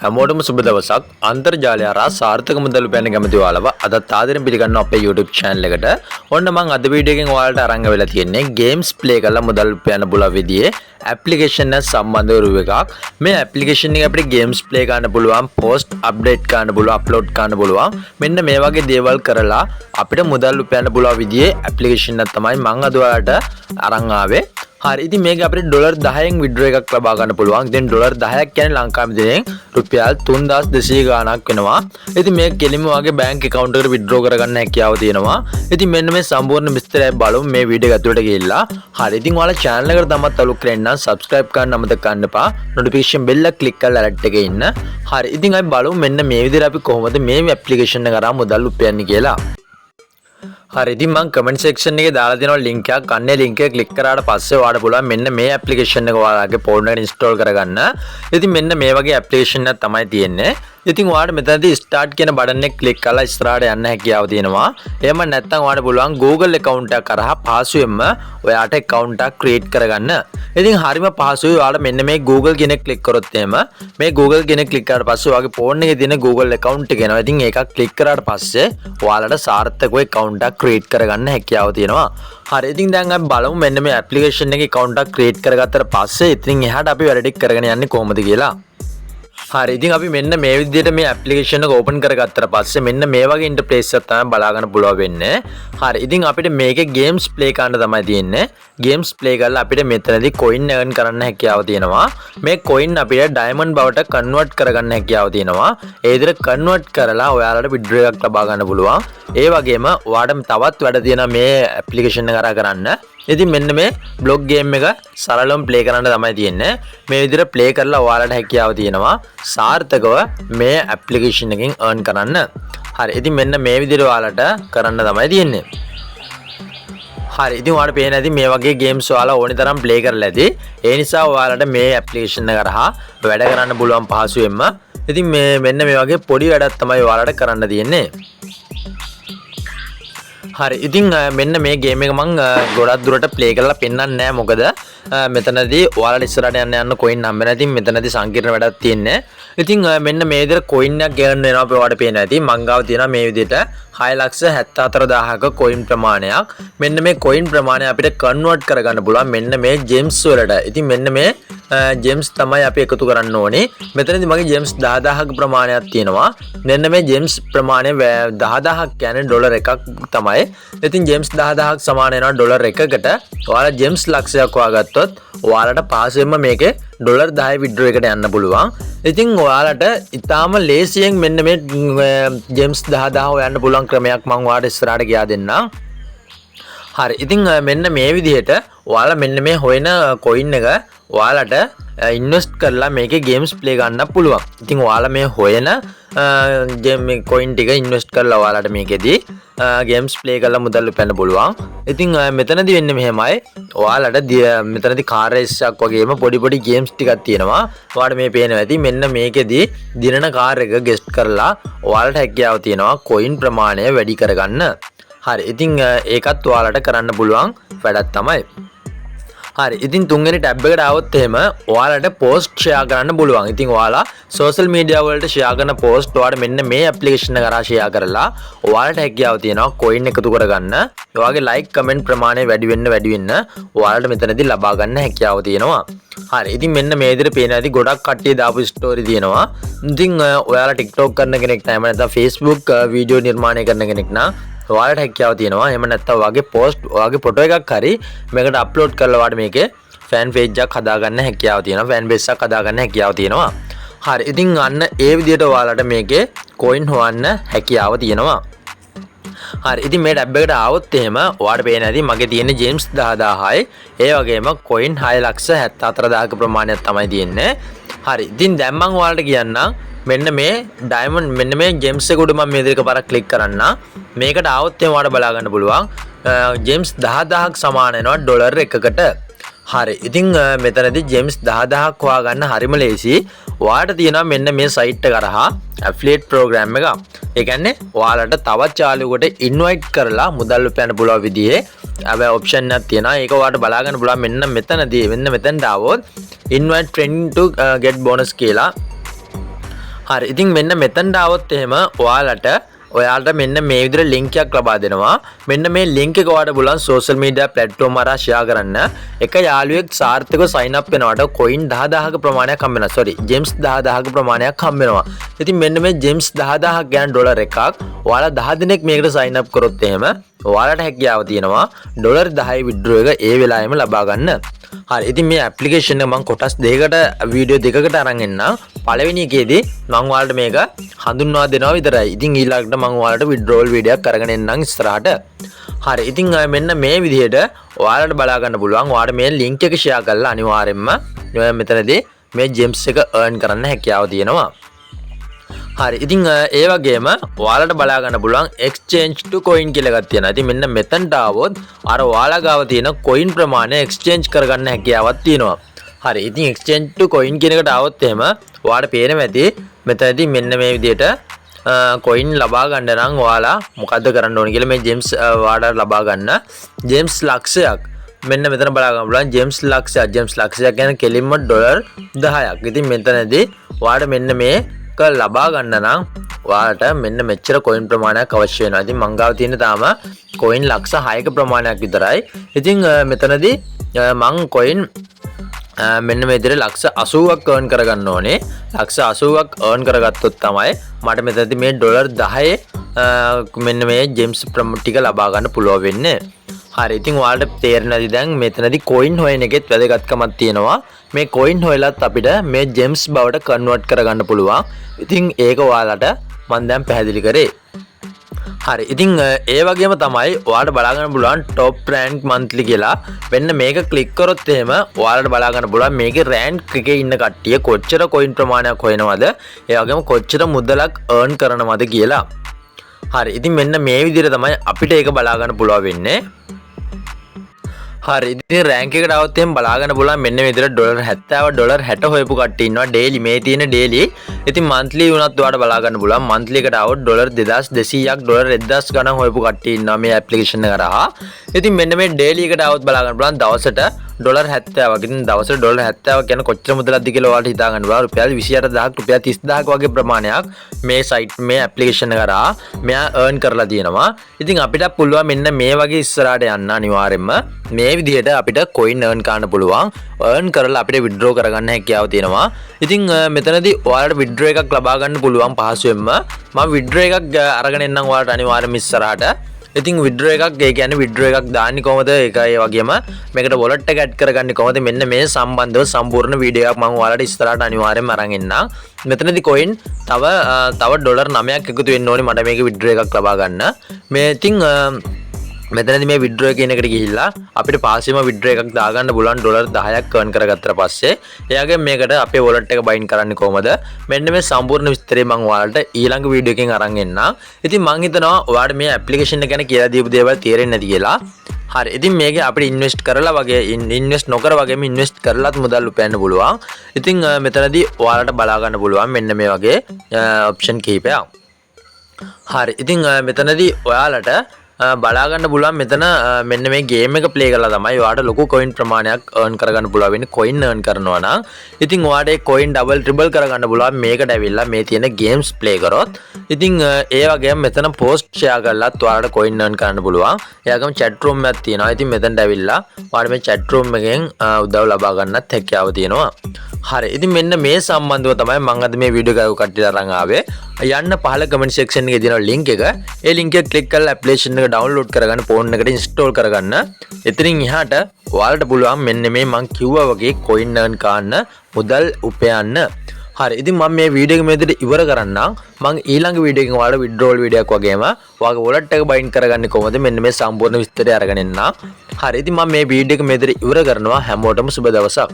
හැමෝටම සුබ දවසක්. අන්තර්ජාලය හරහා සාර්ථක මුදල් උපයන්න කැමති ඔයාලව අදත් ආදරෙන් පිළිගන්නවා අපේ YouTube channel එකට. ඔන්න මම අද වීඩියෝ එකෙන් ඔයාලට අරන් වෙලා තියෙන්නේ games play කරලා මුදල් උපයන්න පුළුවන් විදිහේ application එක සම්බන්ධ රුව එකක්. මේ application එක අපිට games play කරන්න පුළුවන්, post update කරන්න පුළුවන්, upload කරන්න පුළුවන්. මෙන්න මේ වගේ දේවල් කරලා අපිට මුදල් උපයන්න පුළුවන් විදිහේ application එකක් තමයි මම අද ඔයාලට අරන් ආවේ. හරි ඉතින් මේක අපිට ඩොලර් 10න් විඩ්‍රෝ එකක් ලබා ගන්න පුළුවන්. ඉතින් ඩොලර් 10ක් කියන්නේ ලංකාවේ දෙනෙන් රුපියල් 3200 ගාණක් වෙනවා. ඉතින් මේක කෙලින්ම වගේ බැංක් account එකට විඩ්‍රෝ කරගන්න හැකියාව තියෙනවා. ඉතින් මෙන්න මේ සම්පූර්ණ විස්තරය බලමු මේ වීඩියෝ එක ඇතුළට ගිහිල්ලා. හරි ඉතින් ඔයාලා channel එකට තමත් අලුත් කෙනෙක් නම් subscribe කරන්න අමතක කරන්න එපා. notification bell එක click කරලා alert එකේ ඉන්න. හරි ඉතින් අපි බලමු මෙන්න මේ විදිහට අපි කොහොමද මේ application එක කරා මුදල් උපයන්නේ කියලා. හරි ඉතින් මම comment section එකේ දාලා දෙනවා link එකක්. අන්නේ link එක click කරාට පස්සේ ඔයාලට පුළුවන් මෙන්න මේ application එක ඔයාලගේ phone එකට install කරගන්න. ඉතින් මෙන්න මේ වගේ application එකක් තමයි තියෙන්නේ. ඉතින් ඔයාලට මෙතනදී start කියන බටන් එක click කරලා ඉස්සරහට යන්න හැකියාව තියෙනවා. එහෙම නැත්නම් ඔයාලට පුළුවන් Google account එක කරා පහසුවෙන්ම ඔයාට account එකක් create කරගන්න. ඉතින් හරිම පහසුයි. ඔයාලා මෙන්න මේ Google කියන එක click කරොත් එහෙම මේ Google කියන එක click කරාට පස්සේ ඔයාගේ phone එකේ තියෙන Google account එක එනවා. ඉතින් ඒකක් click කරාට පස්සේ ඔයාලට සාර්ථකව account එකක් create කරගන්න හැකියාව තියෙනවා. හරි ඉතින් දැන් අපි බලමු මෙන්න මේ application එකේ account එකක් create කරගත්තට පස්සේ ඉතින් එහාට අපි වැඩ ටික කරගෙන යන්නේ කොහොමද කියලා. හරි ඉතින් අපි මෙන්න මේ විදිහට මේ application එක open කරගත්තට පස්සේ මෙන්න මේ වගේ interface එකක් තමයි බලා ගන්න පුළුවන් වෙන්නේ. හරි ඉතින් අපිට මේකේ games play කරන්න තමයි තියෙන්නේ. games play කරලා අපිට මෙතනදී coin earn කරන්න හැකියාව තියෙනවා. මේ coin අපිට diamond බවට convert කරගන්න හැකියාව තියෙනවා. ඒ විදිහට convert කරලා ඔයාලට withdraw එකක් ලබා ගන්න පුළුවන්. ඒ වගේම ඔයාලට තවත් වැඩ තියෙනවා මේ application එක කරා කරන්න. ඉතින් මෙන්න මේ බ්ලොග් ගේම් එක සරලවම ප්ලේ කරන්න තමයි තියෙන්නේ. මේ විදිහට ප්ලේ කරලා ඔයාලට හැකියාව තියෙනවා සාර්ථකව මේ ඇප්ලිකේෂන් එකෙන් earn කරන්න. හරි ඉතින් මෙන්න මේ විදිහට ඔයාලට කරන්න තමයි තියෙන්නේ. හරි ඉතින් ඔයාලට පේන ඇති මේ වගේ ගේම්ස් ඔයාලා ඕනි තරම් ප්ලේ කරලා ඇති. ඒ නිසා ඔයාලට මේ ඇප්ලිකේෂන් එක කරා වැඩ කරන්න පුළුවන් පහසුවෙන්ම. ඉතින් මෙන්න මේ වගේ පොඩි වැඩක් තමයි ඔයාලට කරන්න තියෙන්නේ. හරි ඉතින් මෙන්න මේ ගේම් එක මම ගොඩක් දුරට ප්ලේ කරලා පෙන්නන්නේ නැහැ. මොකද මෙතනදී ඔයාලට ඉස්සරහට යන්න කොයින් හම්බ නැහැ. ඉතින් මෙතනදී සංකීර්ණ වැඩක් තියෙන්නේ. ඉතින් මෙන්න මේ විදිහට කොයින් එකක් ගන්න වෙනවා අපේ ඔයාලට පේනවා. ඉතින් මං ගාව තියෙනවා මේ විදිහට 6,74,000ක කොයින් ප්‍රමාණයක්. මෙන්න මේ කොයින් ප්‍රමාණය අපිට කන්වර්ට් කරගන්න පුළුවන් මෙන්න මේ ජෙම්ස් වලට. ඉතින් මෙන්න මේ ජෙම්ස් තමයි අපි එකතු කරන්න ඕනේ. මෙතනදී මගේ ජෙම්ස් 10,000ක ප්‍රමාණයක් තියෙනවා. මෙන්න මේ ජෙම්ස් ප්‍රමාණය 10,000ක් කියන්නේ ඩොලර් එකක් තමයි. ඉතින් ජෙම්ස් 10,000ක් සමාන වෙනවා ඩොලර් එකකට. ඔයාලා ජෙම්ස් ලක්ෂයක් හොයාගත්තොත් ඔයාලට පාසෙම මේකේ ඩොලර් 10 විඩ්‍රෝ එකට යන්න පුළුවන්. ඉතින් ඔයාලට ඉතාම ලේසියෙන් මෙන්න මේ ජෙම්ස් 10,000 හොයන්න පුළුවන් ක්‍රමයක් මම ඔයාලට ඉස්සරහට ගියා දෙන්නම්. හරි ඉතින් මෙන්න මේ විදිහට ඔයාලා මෙන්න මේ හොයන කොයින් එක ඔයාලට ඉන්වෙස්ට් කරලා මේකේ ගේම්ස් ප්ලේ ගන්න පුළුවන්. ඉතින් ඔයාලා මේ හොයන මේ කොයින් ටික ඉන්වෙස්ට් කරලා ඔයාලට මේකෙදී ගේම්ස් ප්ලේ කරලා මුදල් උපයන්න පුළුවන්. ඉතින් මෙතනදී වෙන්නේ මෙහෙමයි. ඔයාලට මෙතනදී කාර් රේස් එකක් වගේම පොඩි පොඩි ගේම්ස් ටිකක් තියෙනවා. ඔයාලට මේ පේනවා ඇති. මෙන්න මේකෙදී දිනන කාර් එක ගෙස්ට් කරලා ඔයාලට හැකියාව තියෙනවා කොයින් ප්‍රමාණය වැඩි කරගන්න. හරි ඉතින් ඒකත් ඔයාලට කරන්න පුළුවන් වැඩක් තමයි. හරි ඉතින් තුන්වෙනි ටැබ් එකට ආවොත් එහෙම ඔයාලට පෝස්ට් ෂෙයා කරන්න පුළුවන්. ඉතින් ඔයාලා සෝෂල් මීඩියා වලට ෂෙයා කරන පෝස්ට් ඔයාලට මෙන්න මේ ඇප්ලිකේෂන් එක කරා ෂෙයා කරලා ඔයාලට හැකියාව තියෙනවා කොයින් එකතු කරගන්න. ඔයාගේ ලයික් කමෙන්ට් ප්‍රමාණය වැඩි වෙන්න ඔයාලට මෙතනදී ලබා ගන්න හැකියාව තියෙනවා. හරි ඉතින් මෙන්න මේ විදිහට පේන ඇති ගොඩක් කට්ටිය දාපු ස්ටෝරි තියෙනවා. ඉතින් ඔයාලා TikTok කරන කෙනෙක් නැත්නම් Facebook වීඩියෝ නිර්මාණය කරන කෙනෙක් නම් ඔයාලට හැකියාව තියෙනවා. එහෙම නැත්නම් ඔයාගේ පෝස්ට් ඔයාගේ ෆොටෝ එකක් හරි මේකට අප්ලෝඩ් කරලා ඔයාලට මේකේ ෆෑන් පේජ් එකක් හදාගන්න හැකියාව තියෙනවා. ෆෑන් බේස් එකක් හදාගන්න හැකියාව තියෙනවා. හරි ඉතින් අන්න ඒ විදිහට ඔයාලට මේකේ කොයින් හොයන්න හැකියාව තියෙනවා. හරි ඉතින් මේ ටැබ් එකට ආවොත් එහෙම ඔයාලට පේන ඇති මගේ තියෙන ජේම්ස් 10,000යි. ඒ වගේම කොයින් 6,74,000ක ප්‍රමාණයක් තමයි තියෙන්නේ. හරි ඉතින් දැන් මම ඔයාලට කියන්නම් මෙන්න මේ ඩයමන්ඩ් මෙන්න මේ ජෙම්ස් එක උඩ මම මේ විදිහට පාරක් ක්ලික් කරන්න. මේකට ආවොත් එහෙම ඔයාලට බලා ගන්න පුළුවන් ජෙම්ස් 10,000ක් සමාන වෙනවා ඩොලර් එකකට. හරි ඉතින් මෙතනදී ජෙම්ස් 10,000ක් හොයාගන්න හරිම ලේසි. ඔයාලට තියෙනවා මෙන්න මේ සයිට් එක කරහා ඇෆ්ලියේට් ප්‍රෝග්‍රෑම් එක. ඒ කියන්නේ ඔයාලට තවත් යාළුවෙකුට ඉන්වයිට් කරලා මුදල් උපයන්න පුළුවන් විදිහේ ඔප්ෂන් එකක් තියෙනවා. ඒක ඔයාලට බලා ගන්න පුළුවන් මෙන්න මෙතනදී මෙතනට ආවොත් invite friend to get bonus කියලා හරි ඉතින් මෙන්න මෙතනට આવොත් එහෙම ඔයාලට මෙන්න මේ විදිහට ලින්ක් එකක් ලබා දෙනවා. මෙන්න මේ ලින්ක් එක ඔයාලට බලන් සෝෂල් මීඩියා ප්ලැට්ෆෝම් හරහා ෂෙයා කරන්න. එක යාළුවෙක් සාර්ථකව සයින් අප් වෙනවට කොයින් 10000ක ප්‍රමාණයක් හම්බ වෙනවා. සෝරි ජෙම්ස් 10000ක ප්‍රමාණයක් හම්බ වෙනවා. ඉතින් මෙන්න මේ ජෙම්ස් 10000ක් ගන්න ඩොලර් එකක් ඔයාලා 10 දිනක් මේකට සයින් අප් කරොත් එහෙම ඔයාලට හැකියාව තියෙනවා ඩොලර් 10 විත්ඩ්‍රෝ එක ඒ වෙලාවෙම ලබා ගන්න. හරි ඉතින් මේ ඇප්ලිකේෂන් එක මම කොටස් දෙකකට වීඩියෝ දෙකකට අරන් එන්නම්. පළවෙනි එකේදී මම ඔයාලට මේක හඳුන්වා දෙනවා විතරයි. ඉතින් ඊළඟට මම ඔයාලට විත්ඩ්‍රෝවල් වීඩියෝ එකක් අරගෙන එන්නම් ඉස්සරහට. හරි ඉතින් මෙන්න මේ විදිහට ඔයාලට බලා ගන්න පුළුවන්. ඔයාලට මේ ලින්ක් එක ෂෙයා කරලා අනිවාර්යයෙන්ම මෙතනදී මේ ජෙම්ස් එක earn කරන්න හැකියාව තියෙනවා. හරි ඉතින් ඒ වගේම ඔයාලට බලා ගන්න පුළුවන් exchange to coin කියලා එකක් තියෙනවා. ඉතින් මෙන්න මෙතනට ආවොත් අර ඔයාලා ගාව තියෙන coin ප්‍රමාණය exchange කරගන්න හැකියාවක් තියෙනවා. හරි ඉතින් exchange to coin කියන එකට ආවොත් එහෙම ඔයාලට පේනවා ඇති මෙතනදී මෙන්න මේ විදිහට coin ලබා ගන්න නම් ඔයාලා මොකද්ද කරන්න ඕනේ කියලා මේ ජෙම්ස් ඔයාලට ලබා ගන්න ජෙම්ස් ලක්ෂයක් මෙන්න මෙතන බලා ගන්න පුළුවන් ජෙම්ස් ලක්ෂයක් කියන්නේ කෙලින්ම ඩොලර් 10ක්. ඉතින් මෙතනදී ඔයාලට මෙන්න මේ ලබා ගන්න නම් ඔයාලට මෙන්න මෙච්චර කොයින් ප්‍රමාණයක් අවශ්‍ය වෙනවා. ඉතින් මං ගාව තියෙන තාම කොයින් ලක්ෂ 6ක ප්‍රමාණයක් විතරයි. ඉතින් මෙතනදී මං කොයින් මෙන්න මේ විදිහට ලක්ෂ 80ක් earn කරගන්න ඕනේ. ලක්ෂ 80ක් earn කරගත්තොත් තමයි මට මෙතනදී මේ ඩොලර් 10 මෙන්න මේ ජෙම්ස් ටික ලබා ගන්න පුළුවන් වෙන්නේ. හරි ඉතින් ඔයාලට තේරෙනවද දැන් මෙතනදී කොයින් හොයන එකෙත් වැදගත්කමක් තියෙනවා. මේ කොයින් හොයලත් අපිට මේ ජෙම්ස් බවට කන්වර්ට් කරගන්න පුළුවන්. ඉතින් ඒක ඔයාලට මම දැන් පැහැදිලි කරේ. හරි ඉතින් ඒ වගේම තමයි ඔයාලට බලා ගන්න පුළුවන් top rank monthly කියලා. මෙන්න මේක ක්ලික් කරොත් එහෙම ඔයාලට බලා ගන්න පුළුවන් මේකේ rank එකේ ඉන්න කට්ටිය කොච්චර කොයින් ප්‍රමාණයක් හොයනවද, ඒ වගේම කොච්චර මුදලක් earn කරනවද කියලා. හරි ඉතින් මෙන්න මේ විදිහට තමයි අපිට ඒක බලා ගන්න පුළුවන් වෙන්නේ. හරි ඉතින් රෑන්ක් එකට આવත් එහෙනම් බලා ගන්න පුළුවන් මෙන්න මේ විදිහට ඩොලර් 70 ඩොලර් 60 හොයපු කට්ටිය ඉන්නවා ඩේලි මේ තියෙන ඩේලි. ඉතින් මන්ත්ලි වුණත් ඔයාලට බලා ගන්න පුළුවන් මන්ත්ලි එකට આવොත් ඩොලර් 2200ක් ඩොලර් 1000 ගණන් හොයපු කට්ටිය ඉන්නවා මේ ඇප්ලිකේෂන් එක කරා. ඉතින් මෙන්න මේ ඩේලි එකට આવොත් බලා ගන්න පුළුවන් දවසට ඩොලර් 70ක්. ඉතින් දවසට ඩොලර් 70ක් කියන්නේ කොච්චර මුදලක්ද කියලා ඔයාලට හිතා ගන්න පුළුවන්. රුපියල් 28000ක් රුපියල් 30000ක් වගේ ප්‍රමාණයක් මේ සයිට් මේ ඇප්ලිකේෂන් එක කරා මෙයා earn කරලා තියෙනවා. ඉතින් අපිට පුළුවන් මෙන්න මේ වගේ ඉස්සරහට යන්න අනිවාර්යයෙන්ම මේ විදිහට අපිට coin earn කරන්න පුළුවන්. earn කරලා අපිට withdraw කරගන්න හැකියාව තියෙනවා. ඉතින් මෙතනදී ඔයාලට withdraw එකක් ලබා ගන්න පුළුවන් පහසුවෙන්ම. මම withdraw එකක් අරගෙන එන්නම් ඔයාලට අනිවාර්යයෙන්ම ඉස්සරහට. ඉතින් withdraw එකක් ඒ කියන්නේ withdraw එකක් දාන්නේ කොහොමද ඒක ඒ වගේම මේකට wallet එක add කරගන්නේ කොහොමද මෙන්න මේ සම්බන්ධව සම්පූර්ණ වීඩියෝ එකක් මම ඔයාලට ඉස්සරහට අනිවාර්යයෙන්ම අරන් එන්නම්. මෙතනදී coin තව ඩොලර් 9ක් එකතු වෙන්න ඕනේ මට මේක withdraw එකක් ලබා ගන්න. මේ ඉතින් මෙතනදී මේ withdraw කියන එකට ගිහිල්ලා අපිට පාසෙම withdraw එකක් දාගන්න පුළුවන් ඩොලර් 10ක් earn කරගත්තට පස්සේ. එයාගෙන් මේකට අපේ wallet එක bind කරන්නේ කොහොමද? මෙන්න මේ සම්පූර්ණ විස්තරය මම ඔයාලට ඊළඟ වීඩියෝ එකකින් අරන් එන්නම්. ඉතින් මම හිතනවා ඔයාලට මේ ඇප්ලිකේෂන් එක ගැන කියලා දීපු දේවල් තේරෙන්නේ නැති කියලා. හරි ඉතින් මේක අපිට ඉන්වෙස්ට් කරලා වගේ ඉන්වෙස්ට් නොකර වගේම ඉන්වෙස්ට් කරලත් මුදල් උපයන්න පුළුවන්. ඉතින් මෙතනදී ඔයාලට බලා ගන්න පුළුවන් මෙන්න මේ වගේ ඔප්ෂන් කිහිපයක්. හරි ඉතින් මෙතනදී ඔයාලට බලා ගන්න පුළුවන් මෙතන මෙන්න මේ ගේම් එක ප්ලේ කරලා තමයි ඔයාලට ලොකු coin ප්‍රමාණයක් earn කරගන්න පුළුවන් වෙන්නේ coin earn කරනවා නම්. ඉතින් ඔයාලට ඒ coin double triple කරගන්න පුළුවන් මේකට ඇවිල්ලා මේ තියෙන games play කරොත්. ඉතින් ඒ වගේම මෙතන post share කරලත් ඔයාලට coin earn කරන්න පුළුවන්. ඒ වගේම chat room එකක් තියෙනවා. ඉතින් මෙතනට ඇවිල්ලා ඔයාලට මේ chat room එකෙන් උදව් ලබා ගන්නත් හැකියාව තියෙනවා. හරි ඉතින් මෙන්න මේ සම්බන්ධව තමයි මම අද මේ වීඩියෝ එක කට්ටියට අරන් ආවේ. යන්න පහළ කමෙන්ට් සෙක්ෂන් එකේ තියෙන link එක. ඒ link එක ක්ලික් කරලා ඇප්ලිකේෂන් එක download කරගන්න ෆෝන් එකට install කරගන්න. එතනින් එහාට ඔයාලට පුළුවන් මෙන්න මේ මම කිව්වා වගේ coin earn කරන්න මුදල් උපයන්න. හරි ඉතින් මම මේ වීඩියෝ එක මෙතන ඉවර කරන්නම්. මම ඊළඟ වීඩියෝ එකකින් ඔයාලට withdrawal වීඩියෝ එකක් වගේම ඔයාගේ wallet එක bind කරගන්නේ කොහොමද මෙන්න මේ සම්පූර්ණ විස්තරය අරගෙන එන්නම්. හරි ඉතින් මම මේ වීඩියෝ එක මෙතන ඉවර කරනවා. හැමෝටම සුබ දවසක්.